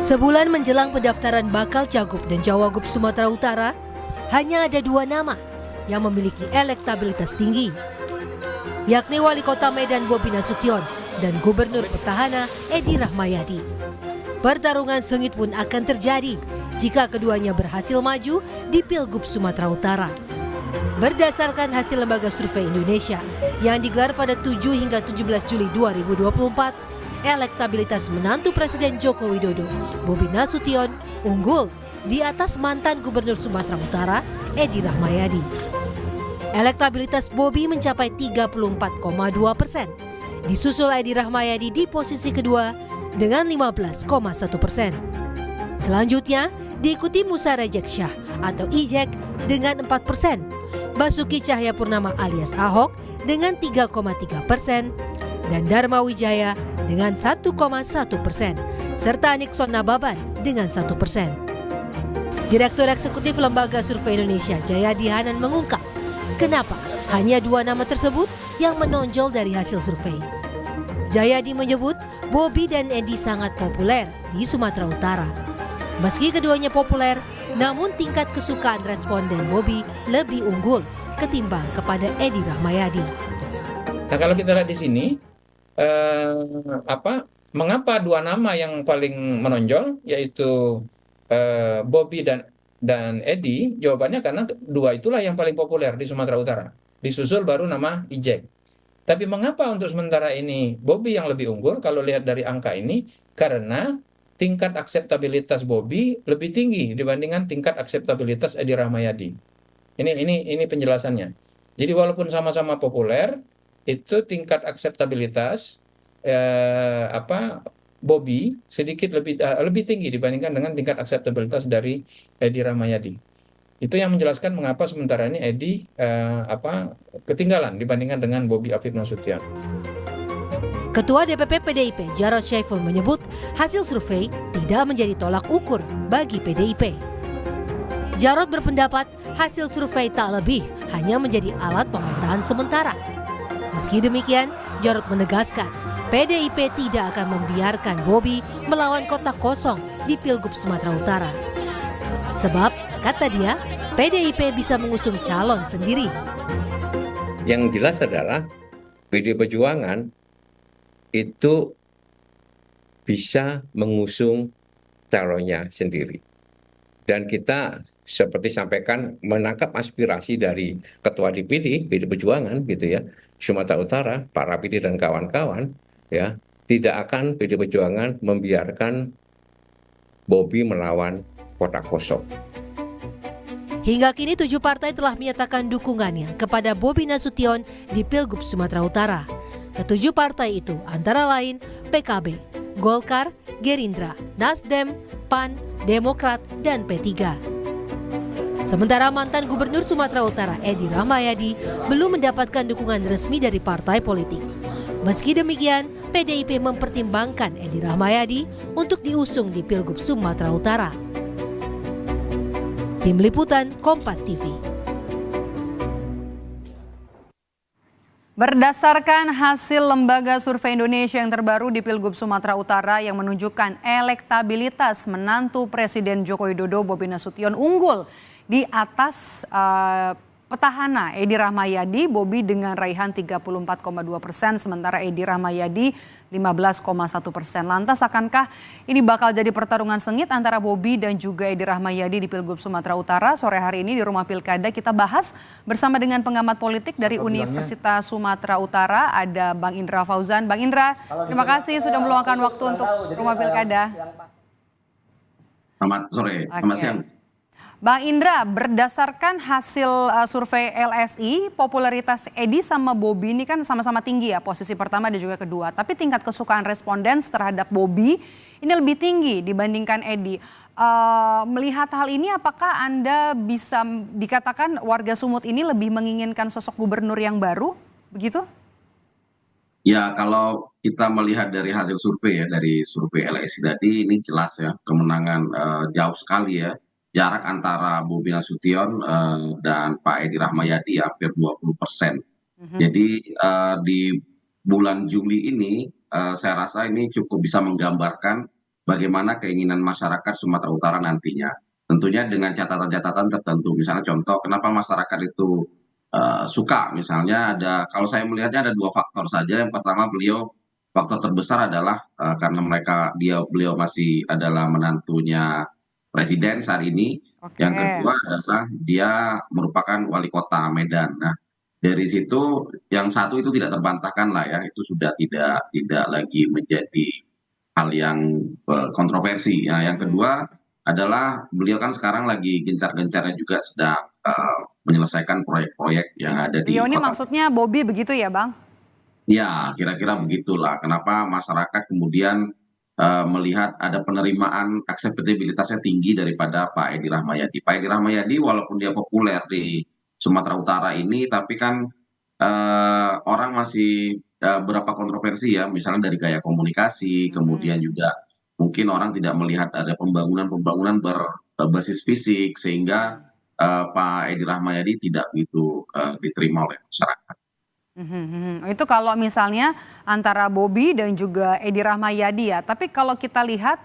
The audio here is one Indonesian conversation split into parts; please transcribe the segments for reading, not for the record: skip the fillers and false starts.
Sebulan menjelang pendaftaran bakal Cagup dan Cawagup Sumatera Utara, hanya ada dua nama yang memiliki elektabilitas tinggi, yakni Wali Kota Medan Bobi Nasution dan Gubernur Petahana Edi Rahmayadi. Pertarungan sengit pun akan terjadi jika keduanya berhasil maju di Pilgub Sumatera Utara. Berdasarkan hasil Lembaga Survei Indonesia yang digelar pada 7 hingga 17 Juli 2024, elektabilitas menantu Presiden Joko Widodo, Bobi Nasution, unggul di atas mantan Gubernur Sumatera Utara, Edi Rahmayadi. Elektabilitas Bobi mencapai 34,2%. Disusul Edi Rahmayadi di posisi kedua dengan 15,1%. Selanjutnya diikuti Musa Rejek Syah atau Ijek dengan 4%, Basuki Cahayapurnama alias Ahok dengan 3,3%, dan Dharma Wijaya dengan 1,1%, serta Nixon Nababan dengan 1%. Direktur Eksekutif Lembaga Survei Indonesia Jayadi Hanan mengungkap kenapa hanya dua nama tersebut yang menonjol dari hasil survei. Jayadi menyebut Bobi dan Edi sangat populer di Sumatera Utara. Meski keduanya populer, namun tingkat kesukaan responden Bobi lebih unggul ketimbang kepada Edi Rahmayadi. Nah, kalau kita lihat di sini, mengapa dua nama yang paling menonjol yaitu Bobi dan Edi? Jawabannya karena dua itulah yang paling populer di Sumatera Utara. Disusul baru nama Ijek. Tapi mengapa untuk sementara ini Bobi yang lebih unggul kalau lihat dari angka ini? Karena tingkat akseptabilitas Bobi lebih tinggi dibandingkan tingkat akseptabilitas Edi Rahmayadi. Ini penjelasannya. Jadi walaupun sama-sama populer, itu tingkat akseptabilitas Bobi sedikit lebih tinggi dibandingkan dengan tingkat akseptabilitas dari Edi Rahmayadi. Itu yang menjelaskan mengapa sementara ini Edi ketinggalan dibandingkan dengan Bobi Afif Nasution. Ketua DPP PDIP Jarod Syaiful menyebut hasil survei tidak menjadi tolak ukur bagi PDIP. Jarod berpendapat hasil survei tak lebih hanya menjadi alat pemetaan sementara. Meski demikian, Jarod menegaskan PDIP tidak akan membiarkan Bobi melawan kotak kosong di Pilgub Sumatera Utara. Sebab, kata dia, PDIP bisa mengusung calon sendiri. Yang jelas adalah PDI Perjuangan itu bisa mengusung calonnya sendiri. Dan kita seperti sampaikan menangkap aspirasi dari Ketua DPD PDI Perjuangan gitu ya, Sumatera Utara, Pak Rapidi dan kawan-kawan ya, tidak akan PDI Perjuangan membiarkan Bobi melawan kotak kosong. Hingga kini 7 partai telah menyatakan dukungannya kepada Bobi Nasution di Pilgub Sumatera Utara. Ketujuh partai itu antara lain PKB, Golkar, Gerindra, Nasdem, PAN, Demokrat, dan P3. Sementara mantan Gubernur Sumatera Utara Edi Rahmayadi belum mendapatkan dukungan resmi dari partai politik. Meski demikian, PDIP mempertimbangkan Edi Rahmayadi untuk diusung di Pilgub Sumatera Utara. Tim Liputan Kompas TV. Berdasarkan hasil Lembaga Survei Indonesia yang terbaru di Pilgub Sumatera Utara yang menunjukkan elektabilitas menantu Presiden Joko Widodo Bobi Nasution unggul di atas petahana Edi Rahmayadi, Bobi dengan raihan 34,2%, sementara Edi Rahmayadi 15,1%. Lantas akankah ini bakal jadi pertarungan sengit antara Bobi dan juga Edi Rahmayadi di Pilgub Sumatera Utara? Sore hari ini di Rumah Pilkada kita bahas bersama dengan pengamat politik dari Universitas Sumatera Utara, ada Bang Indra Fauzan. Bang Indra, terima kasih sudah meluangkan waktu untuk Rumah Pilkada. Selamat sore, selamat siang. Bang Indra, berdasarkan hasil survei LSI, popularitas Edi sama Bobi ini kan sama-sama tinggi ya, posisi pertama dan juga kedua. Tapi tingkat kesukaan responden terhadap Bobi ini lebih tinggi dibandingkan Edi. Melihat hal ini, apakah Anda bisa dikatakan warga Sumut ini lebih menginginkan sosok gubernur yang baru, begitu? Ya, kalau kita melihat dari hasil survei ya, dari survei LSI tadi, ini jelas ya, kemenangan jauh sekali ya. Jarak antara Bobi Nasution dan Pak Edi Rahmayadi hampir 20%. Jadi di bulan Juli ini saya rasa ini cukup bisa menggambarkan bagaimana keinginan masyarakat Sumatera Utara nantinya. Tentunya dengan catatan-catatan tertentu. Misalnya contoh, kenapa masyarakat itu suka? Misalnya kalau saya melihatnya ada dua faktor saja. Yang pertama, faktor terbesar adalah karena beliau masih adalah menantunya presiden saat ini. Oke. Yang kedua adalah dia merupakan wali kota Medan. Nah, dari situ yang satu itu tidak terbantahkan lah ya, itu sudah tidak lagi menjadi hal yang kontroversi. Nah, yang kedua adalah beliau kan sekarang lagi gencar-gencarnya juga sedang menyelesaikan proyek-proyek yang ada di Beliau ini kota. maksudnya Bobi begitu ya Bang? Ya, kira-kira begitulah. Kenapa masyarakat kemudian melihat ada penerimaan akseptabilitasnya tinggi daripada Pak Edi Rahmayadi. Pak Edi Rahmayadi walaupun dia populer di Sumatera Utara ini, tapi kan orang masih berapa kontroversi ya, misalnya dari gaya komunikasi, kemudian juga mungkin orang tidak melihat ada pembangunan-pembangunan berbasis fisik, sehingga Pak Edi Rahmayadi tidak begitu diterima oleh masyarakat. Itu kalau misalnya antara Bobi dan juga Edi Rahmayadi ya. Tapi kalau kita lihat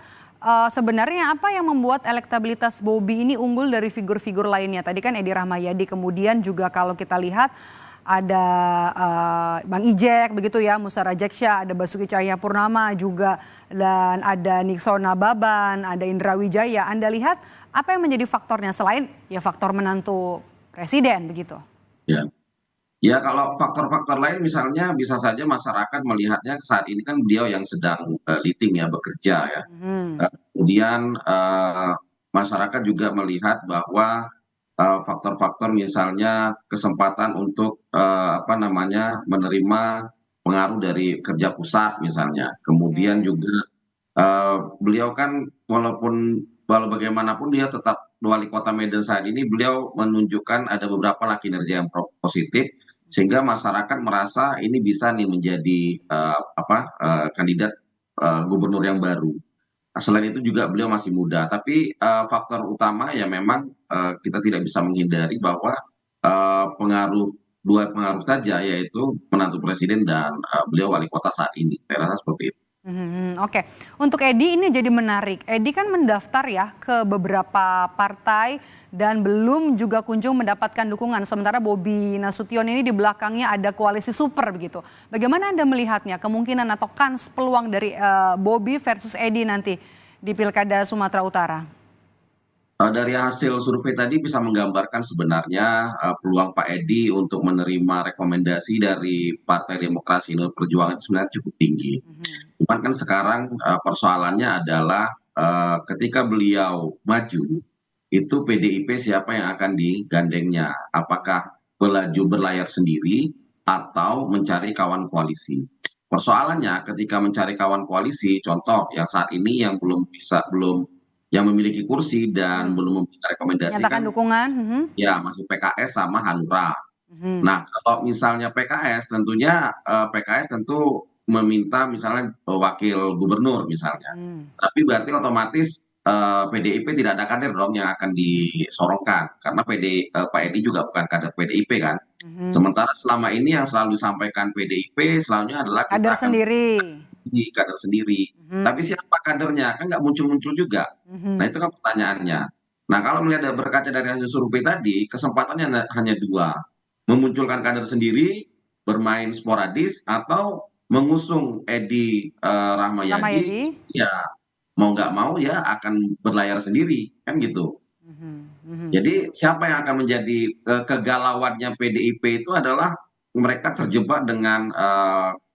sebenarnya apa yang membuat elektabilitas Bobi ini unggul dari figur-figur lainnya? Tadi kan Edi Rahmayadi, kemudian juga kalau kita lihat ada Bang Ijek begitu ya, Musara Jeksya, ada Basuki Cahayapurnama juga, dan ada Nixon Nababan, ada Indra Wijaya. Anda lihat apa yang menjadi faktornya selain ya faktor menantu presiden begitu? Ya. Ya, kalau faktor-faktor lain misalnya bisa saja masyarakat melihatnya saat ini kan beliau yang sedang leading ya, bekerja ya. Kemudian masyarakat juga melihat bahwa faktor-faktor misalnya kesempatan untuk menerima pengaruh dari kerja pusat misalnya. Kemudian juga beliau kan walau bagaimanapun dia tetap wali kota Medan saat ini, beliau menunjukkan ada beberapa lah kinerja yang positif, sehingga masyarakat merasa ini bisa nih menjadi kandidat gubernur yang baru. Selain itu juga beliau masih muda, tapi faktor utama ya memang kita tidak bisa menghindari bahwa dua pengaruh saja, yaitu menantu presiden dan beliau wali kota saat ini. Saya rasa seperti itu. Oke, untuk Edi ini jadi menarik. Edi kan mendaftar ya ke beberapa partai dan belum juga kunjung mendapatkan dukungan. Sementara Bobi Nasution ini di belakangnya ada koalisi super begitu. Bagaimana Anda melihatnya kemungkinan atau kans peluang dari Bobi versus Edi nanti di Pilkada Sumatera Utara? Dari hasil survei tadi bisa menggambarkan sebenarnya peluang Pak Edi untuk menerima rekomendasi dari Partai Demokrasi Indonesia Perjuangan sebenarnya cukup tinggi. Cuman kan sekarang persoalannya adalah ketika beliau maju, itu PDIP siapa yang akan digandengnya? Apakah berlayar sendiri atau mencari kawan koalisi? Persoalannya ketika mencari kawan koalisi, contoh yang saat ini yang yang memiliki kursi dan belum memberikan rekomendasi Nyatakan kan dukungan. ya masih PKS sama Hanura. Nah, kalau misalnya PKS tentunya PKS tentu meminta misalnya wakil gubernur misalnya. Tapi berarti otomatis PDIP tidak ada kader dong yang akan disorongkan karena Pak Edi juga bukan kader PDIP kan. Sementara selama ini yang selalu disampaikan PDIP selalunya adalah kita Kader akan sendiri. di kader sendiri. Tapi siapa kadernya? Kan nggak muncul-muncul juga. Nah, itu kan pertanyaannya. Nah, kalau melihat berkaca dari hasil survei tadi, kesempatannya hanya dua. Memunculkan kader sendiri, bermain sporadis, atau mengusung Edi Rahmayadi, ya mau nggak mau ya akan berlayar sendiri. Kan gitu. Jadi siapa yang akan menjadi kegalauannya PDIP itu adalah mereka terjebak dengan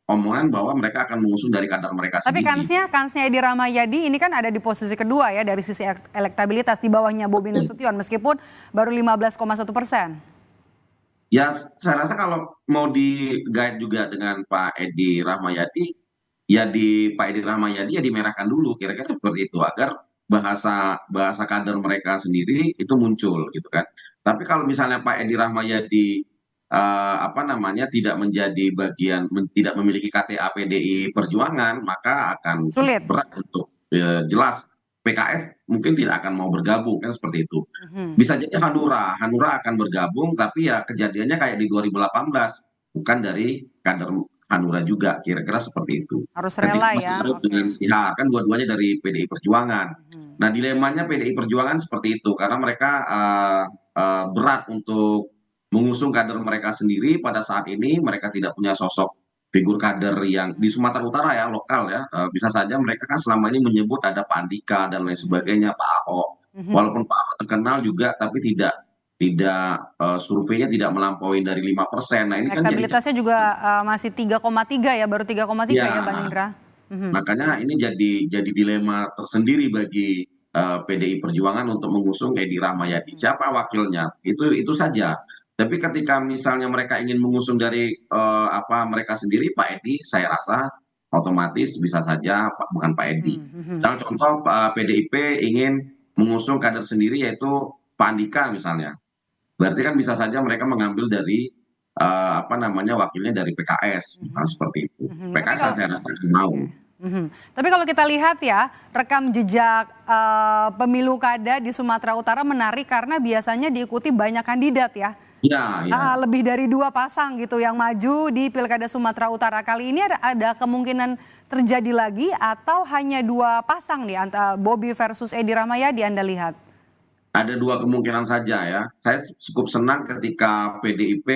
omongan bahwa mereka akan mengusung dari kader mereka Tapi sendiri. kansnya Edi Rahmayadi ini kan ada di posisi kedua ya dari sisi elektabilitas di bawahnya Bobi Nasution meskipun baru 15,1%. Ya, saya rasa kalau mau di-guide juga dengan Pak Edi Rahmayadi, ya di Pak Edi Rahmayadi ya dimerahkan dulu, kira-kira seperti itu agar bahasa kader mereka sendiri itu muncul gitu kan. Tapi kalau misalnya Pak Edi Rahmayadi tidak menjadi bagian, tidak memiliki KTA PDI Perjuangan, maka akan Sulit. berat untuk jelas PKS mungkin tidak akan mau bergabung kan seperti itu. Bisa jadi Hanura akan bergabung, tapi ya kejadiannya kayak di 2018, bukan dari kader Hanura juga, kira-kira seperti itu. Harus rela Ketika ya. Jarod Oke. dengan Sihar, kan dua-duanya dari PDI Perjuangan. Nah, dilemanya PDI Perjuangan seperti itu, karena mereka berat untuk mengusung kader mereka sendiri pada saat ini. Mereka tidak punya sosok figur kader yang di Sumatera Utara ya, lokal ya. Bisa saja mereka kan selama ini menyebut ada Pak Andika dan lain sebagainya, Pak Ahok. Walaupun Pak Ahok terkenal juga, tapi surveinya tidak melampaui dari 5%. Nah, ini kan jadi Elektabilitasnya juga masih 3,3 ya, baru 3,3 ya Bang ya, Indra. makanya ini jadi dilema tersendiri bagi PDI Perjuangan untuk mengusung Edi Rahmayadi. Siapa wakilnya? Itu saja. Tapi ketika misalnya mereka ingin mengusung dari mereka sendiri, Pak Edi, saya rasa otomatis bisa saja bukan Pak Edi. Misalnya contoh PDIP ingin mengusung kader sendiri yaitu Pak Andika misalnya. Berarti kan bisa saja mereka mengambil dari wakilnya dari PKS, seperti itu. PKS saya rasa akan mau. Tapi kalau kita lihat ya, rekam jejak pemilu kada di Sumatera Utara menarik karena biasanya diikuti banyak kandidat ya. Ya, ya. Lebih dari 2 pasang gitu yang maju di Pilkada Sumatera Utara. Kali ini ada kemungkinan terjadi lagi atau hanya 2 pasang nih antara Bobi versus Edi Rahmayadi Anda lihat? Ada 2 kemungkinan saja ya. Saya cukup senang ketika PDIP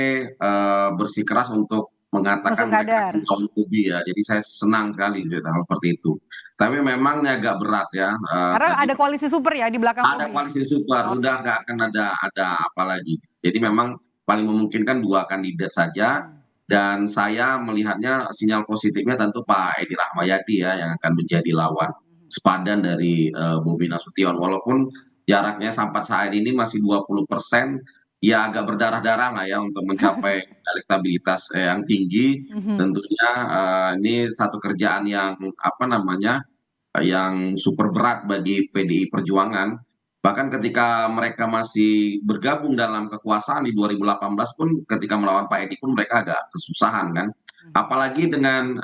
bersikeras untuk mengatakan Mengusung mereka kader. kaum Bobi ya. Jadi saya senang sekali gitu, hal seperti itu. Tapi memang ini agak berat ya. Karena Tadi ada koalisi super ya di belakang ada Bobi. koalisi super, udah nggak akan ada apa lagi. Jadi memang paling memungkinkan 2 kandidat saja. Dan saya melihatnya sinyal positifnya tentu Pak Edi Rahmayadi ya yang akan menjadi lawan sepadan dari Bobi Nasution. Walaupun jaraknya sampai saat ini masih 20%, ya agak berdarah-darah lah ya untuk mencapai elektabilitas yang tinggi. Tentunya ini satu kerjaan yang yang super berat bagi PDI Perjuangan. Bahkan ketika mereka masih bergabung dalam kekuasaan di 2018 pun ketika melawan Pak Edi pun mereka agak kesusahan kan. Apalagi dengan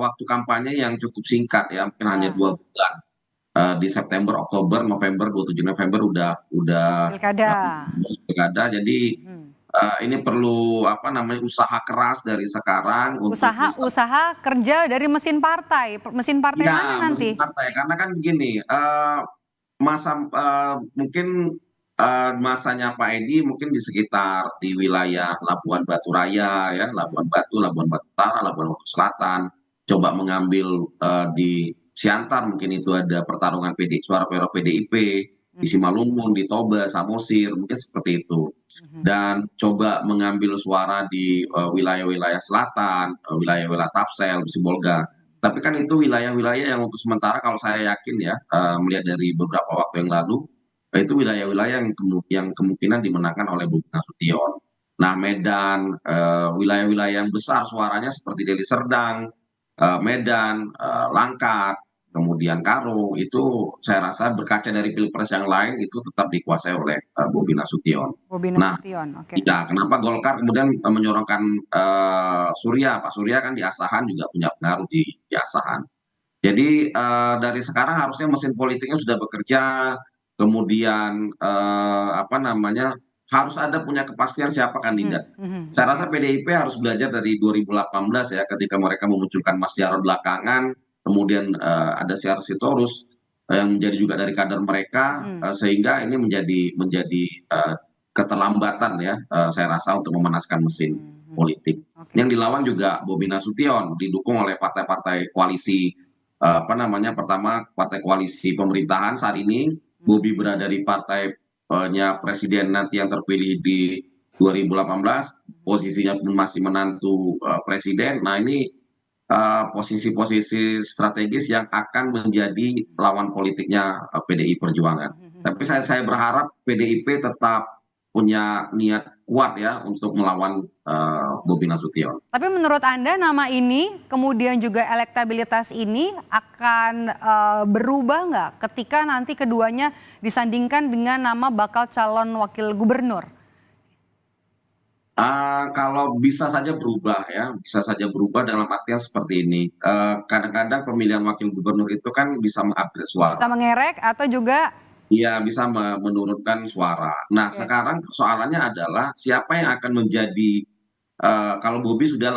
waktu kampanye yang cukup singkat ya, mungkin hanya 2 bulan. Di September, Oktober, November, 27 November udah pilkada. Jadi ini perlu usaha keras dari sekarang untuk Usaha kerja dari mesin partai. Mesin partai mana nanti? mesin partai. Karena kan begini, mungkin masanya Pak Edi mungkin di sekitar di wilayah Labuan Batu Raya ya, Labuan Batu Utara, Labuan Batu Selatan, coba mengambil di Siantar mungkin itu ada pertarungan suara PDIP, di Simalungun, di Toba, Samosir, mungkin seperti itu. Dan coba mengambil suara di wilayah-wilayah selatan, wilayah-wilayah Tapsel, Sibolga. Tapi kan itu wilayah-wilayah yang untuk sementara kalau saya yakin ya, melihat dari beberapa waktu yang lalu, itu wilayah-wilayah yang kemungkinan dimenangkan oleh Bobi Nasution. Nah, Medan, wilayah-wilayah yang besar suaranya seperti Deli Serdang, Medan, Langkat, kemudian Karo, itu saya rasa berkaca dari pilpres yang lain itu tetap dikuasai oleh Bobi Nasution. Nah, Oke. ya, kenapa Golkar kemudian menyorongkan Surya? Pak Surya kan di Asahan juga punya pengaruh di Asahan. Jadi dari sekarang harusnya mesin politiknya sudah bekerja, kemudian harus ada punya kepastian siapa kandidat. Saya rasa PDIP harus belajar dari 2018 ya, ketika mereka memunculkan Mas Jarod belakangan, kemudian ada Syar Sitorus yang menjadi juga dari kader mereka, sehingga ini menjadi keterlambatan ya, saya rasa untuk memanaskan mesin politik. Yang dilawan juga Bobi Nasution, didukung oleh partai-partai koalisi pertama partai koalisi pemerintahan saat ini. Bobi berada di partainya presiden nanti yang terpilih di 2018, posisinya pun masih menantu presiden. Nah, ini posisi-posisi strategis yang akan menjadi lawan politiknya PDI Perjuangan. Tapi saya berharap PDIP tetap punya niat kuat ya untuk melawan Bobi Nasution. Tapi menurut Anda nama ini kemudian juga elektabilitas ini akan berubah nggak ketika nanti keduanya disandingkan dengan nama bakal calon wakil gubernur? Kalau bisa saja berubah ya, bisa saja berubah dalam artian seperti ini. Kadang-kadang pemilihan wakil gubernur itu kan bisa mengupgrade suara. Bisa mengerek atau juga Iya, bisa menurunkan suara. Nah, sekarang persoalannya adalah siapa yang akan menjadi kalau Bobi sudah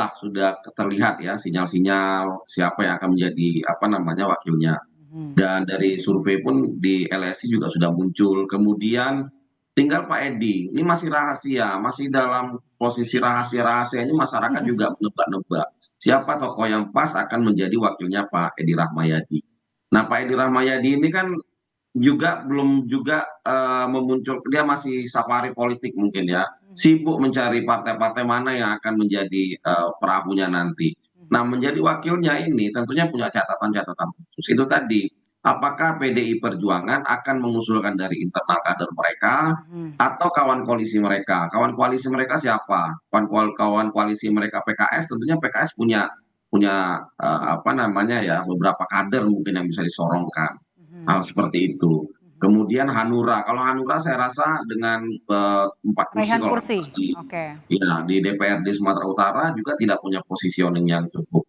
terlihat ya sinyal-sinyal siapa yang akan menjadi apa namanya wakilnya. Dan dari survei pun di LSI juga sudah muncul. Kemudian tinggal Pak Edi, ini masih rahasia, masih dalam posisi rahasia-rahasianya, masyarakat juga menebak-nebak siapa tokoh yang pas akan menjadi wakilnya Pak Edi Rahmayadi. Nah, Pak Edi Rahmayadi ini kan juga belum juga memuncul, dia masih safari politik mungkin ya, sibuk mencari partai-partai mana yang akan menjadi perahunya nanti. Nah, menjadi wakilnya ini tentunya punya catatan-catatan khusus. Itu tadi, apakah PDI Perjuangan akan mengusulkan dari internal kader mereka atau kawan koalisi mereka? Kawan koalisi mereka siapa? Kawan koalisi mereka PKS, tentunya PKS punya punya apa namanya ya, beberapa kader mungkin yang bisa disorongkan. Hal seperti itu. Kemudian Hanura, kalau Hanura saya rasa dengan 4 kursi Raihan kalau kursi. Oke. ya di DPRD Sumatera Utara juga tidak punya positioning yang cukup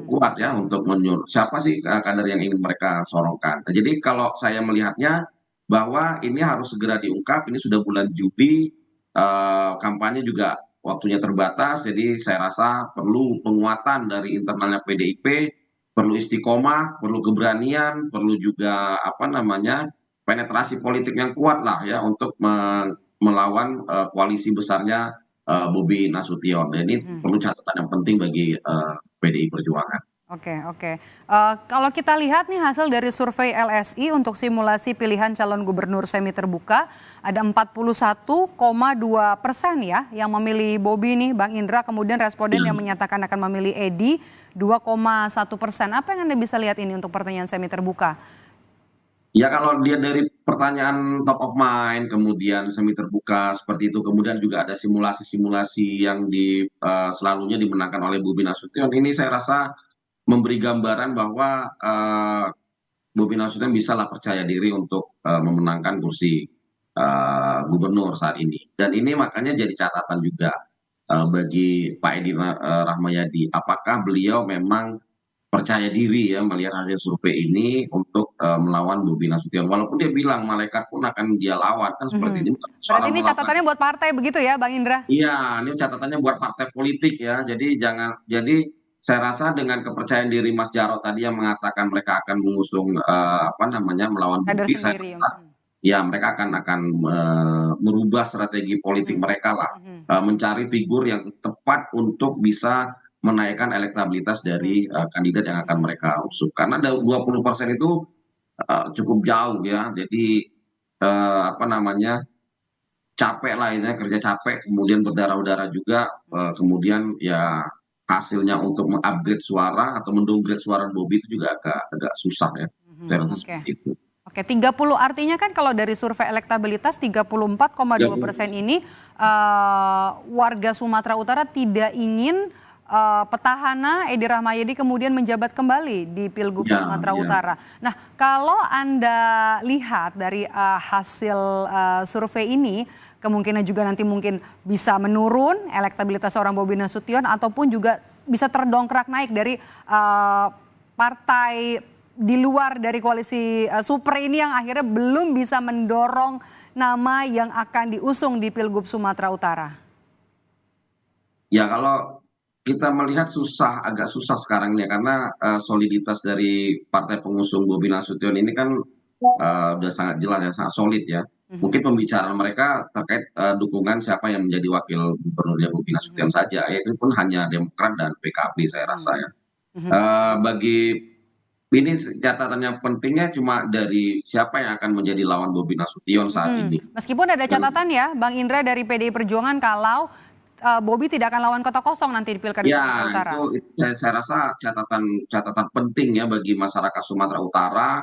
kuat ya untuk menyuruh siapa sih kader yang ingin mereka sorongkan. Nah, jadi kalau saya melihatnya bahwa ini harus segera diungkap, ini sudah bulan Juli, kampanye juga waktunya terbatas, jadi saya rasa perlu penguatan dari internalnya PDIP, perlu istiqomah, perlu keberanian, perlu juga apa namanya penetrasi politik yang kuat lah ya untuk melawan koalisi besarnya Bobi Nasution. Dan ini perlu catatan yang penting bagi PDI Perjuangan. Oke. Kalau kita lihat nih hasil dari survei LSI untuk simulasi pilihan calon gubernur semi terbuka, ada 41,2% ya yang memilih Bobi nih, Bang Indra. Kemudian responden yang menyatakan akan memilih Edi 2,1%. Apa yang Anda bisa lihat ini untuk pertanyaan semi terbuka? Ya kalau dia dari pertanyaan top of mind, kemudian semi terbuka seperti itu, kemudian juga ada simulasi-simulasi yang selalunya dimenangkan oleh Bobi Nasution. Ini saya rasa memberi gambaran bahwa Bobi Nasution bisa lah percaya diri untuk memenangkan kursi gubernur saat ini. Dan ini makanya jadi catatan juga bagi Pak Edi Rahmayadi. Apakah beliau memang percaya diri ya melihat hasil survei ini untuk melawan Bobi Nasution. Walaupun dia bilang malaikat pun akan dia lawan kan seperti ini. Berarti ini catatannya buat partai begitu ya, Bang Indra? Iya, ini catatannya buat partai politik ya. Jadi saya rasa dengan kepercayaan diri Mas Jarod tadi yang mengatakan mereka akan mengusung apa namanya melawan Kader Bobi, sendiri. Ya mereka akan merubah strategi politik mereka lah, mencari figur yang tepat untuk bisa menaikkan elektabilitas dari kandidat yang akan mereka usung. Karena 20% itu cukup jauh ya. Jadi apa namanya capek lah ini kerja capek, kemudian berdarah-darah juga, kemudian ya hasilnya untuk mengupgrade suara atau mendowngrade suara Bobi itu juga agak susah ya. Saya rasa seperti itu. Oke, 30 artinya kan kalau dari survei elektabilitas 34,2% ini warga Sumatera Utara tidak ingin petahana Edi Rahmayadi kemudian menjabat kembali di Pilgub Sumatera Utara. Nah, kalau Anda lihat dari hasil survei ini, kemungkinan juga nanti mungkin bisa menurun elektabilitas seorang Bobi Nasution ataupun juga bisa terdongkrak naik dari partai di luar dari koalisi super ini yang akhirnya belum bisa mendorong nama yang akan diusung di Pilgub Sumatera Utara. Ya kalau kita melihat agak susah sekarang ya karena soliditas dari partai pengusung Bobi Nasution ini kan udah sangat jelas ya, sangat solid ya. Mungkin pembicaraan mereka terkait dukungan siapa yang menjadi wakil gubernurnya Bobi Nasution saja, itu pun hanya Demokrat dan PKB saya rasa ya. Bagi ini catatan yang pentingnya cuma dari siapa yang akan menjadi lawan Bobi Nasution saat ini. Meskipun ada catatan ya, Bang Indra dari PDI Perjuangan kalau Bobi tidak akan lawan kota kosong nanti di Pilkada Sumatera Utara. Itu saya rasa catatan penting ya bagi masyarakat Sumatera Utara,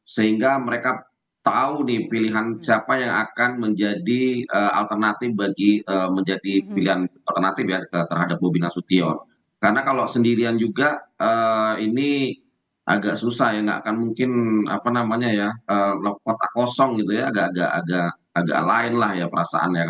sehingga mereka tahu nih pilihan siapa yang akan menjadi alternatif bagi menjadi pilihan alternatif ya terhadap Bobi Nasution. Karena kalau sendirian juga ini agak susah ya, nggak akan mungkin apa namanya ya kota kosong gitu ya, agak lain lah ya perasaannya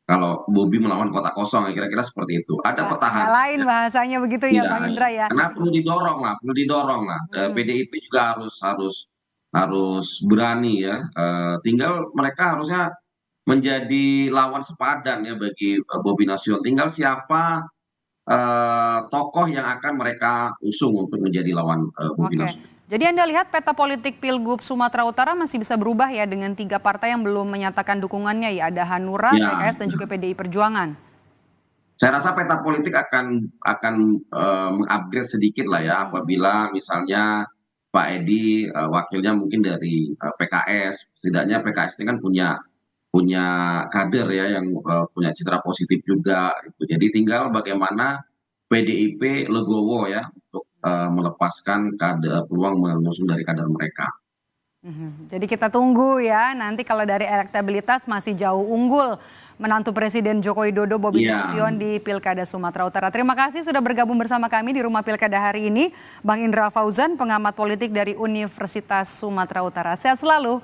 kalau Bobi melawan kota kosong, kira-kira seperti itu. Ada petahana. Lain bahasanya begitu ya, Bang Indra ya. Karena perlu didorong lah. PDIP juga harus berani ya. Tinggal mereka harusnya menjadi lawan sepadan ya bagi Bobi Nasution. Tinggal siapa tokoh yang akan mereka usung untuk menjadi lawan Bobi Oke. Nasution. Jadi Anda lihat peta politik Pilgub Sumatera Utara masih bisa berubah ya dengan 3 partai yang belum menyatakan dukungannya ya, ada Hanura, Ya, PKS dan juga PDI Perjuangan. saya rasa peta politik akan mengupgrade sedikit lah ya apabila misalnya Pak Edi wakilnya mungkin dari PKS, setidaknya PKS ini kan punya kader ya yang punya citra positif juga gitu. Jadi tinggal bagaimana PDIP legowo ya untuk melepaskan peluang mengusung dari kader mereka. Jadi kita tunggu ya, nanti kalau dari elektabilitas masih jauh unggul menantu Presiden Joko Widodo Bobi Iya. Nasution di Pilkada Sumatera Utara. Terima kasih sudah bergabung bersama kami di Rumah Pilkada hari ini, Bang Indra Fauzan, pengamat politik dari Universitas Sumatera Utara. Sehat selalu.